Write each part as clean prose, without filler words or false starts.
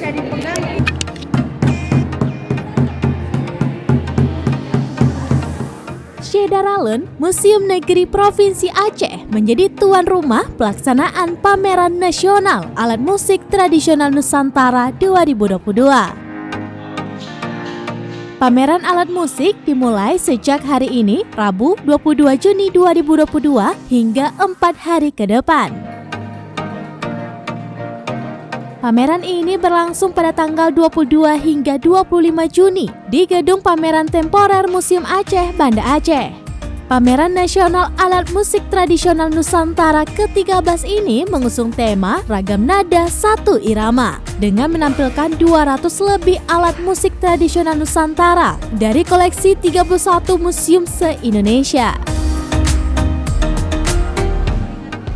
bisa dipegang. Syedaralen, Museum Negeri Provinsi Aceh menjadi tuan rumah pelaksanaan Pameran Nasional Alat Musik Tradisional Nusantara 2022. Pameran alat musik dimulai sejak hari ini, Rabu 22 Juni 2022 hingga 4 hari ke depan. Pameran ini berlangsung pada tanggal 22 hingga 25 Juni di Gedung Pameran Temporer Museum Aceh, Banda Aceh. Pameran Nasional Alat Musik Tradisional Nusantara ke-13 ini mengusung tema Ragam Nada Satu Irama dengan menampilkan 200 lebih alat musik tradisional Nusantara dari koleksi 31 museum se-Indonesia.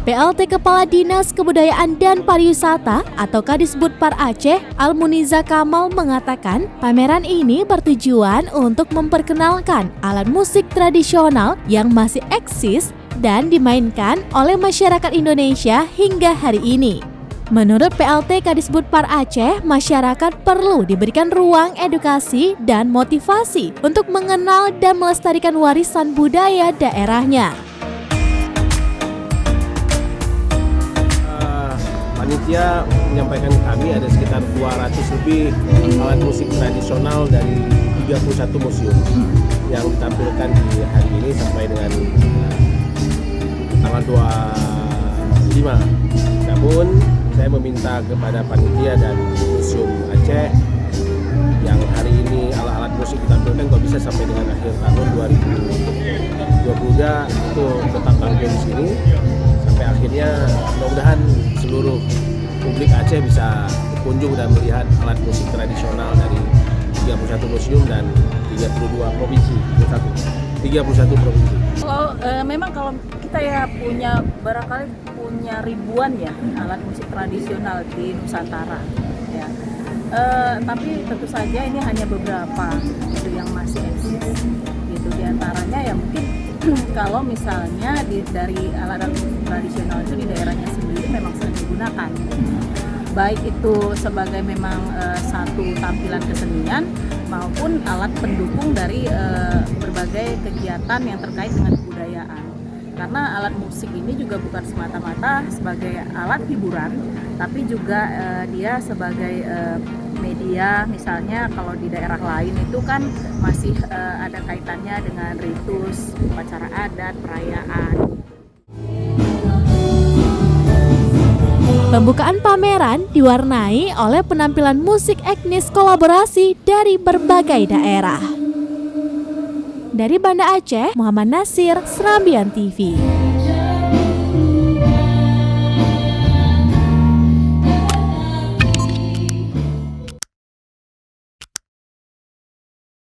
PLT Kepala Dinas Kebudayaan dan Pariwisata atau Kadisbudpar Aceh, Almuniza Kamal mengatakan pameran ini bertujuan untuk memperkenalkan alat musik tradisional yang masih eksis dan dimainkan oleh masyarakat Indonesia hingga hari ini. Menurut PLT Kadisbudpar Aceh, masyarakat perlu diberikan ruang edukasi dan motivasi untuk mengenal dan melestarikan warisan budaya daerahnya. Panitia menyampaikan ke kami ada sekitar 200 lebih alat musik tradisional dari 31 museum yang ditampilkan di hari ini sampai dengan tanggal 25. Namun saya meminta kepada panitia dan Museum Aceh yang hari ini alat-alat musik ditampilkan kok bisa sampai dengan akhir tahun 2022 itu tetap tampil di sini sampai akhirnya, mudah-mudahan seluruh publik Aceh bisa berkunjung dan melihat alat musik tradisional dari 31 museum dan 32 provinsi, 31 provinsi. Memang kalau kita ya barangkali punya ribuan ya alat musik tradisional di Nusantara ya. Tapi tentu saja ini hanya beberapa itu yang masih eksis gitu, diantaranya ya mungkin kalau misalnya dari alat musik tradisional itu di daerahnya sendiri memang sering digunakan, baik itu sebagai memang satu tampilan kesenian maupun alat pendukung dari berbagai kegiatan yang terkait dengan kebudayaan. Karena alat musik ini juga bukan semata-mata sebagai alat hiburan, tapi juga dia sebagai media. Misalnya kalau di daerah lain itu kan masih ada kaitannya dengan ritus, upacara adat, perayaan. Pembukaan pameran diwarnai oleh penampilan musik etnis kolaborasi dari berbagai daerah. Dari Banda Aceh, Muhammad Nasir, Serambian TV.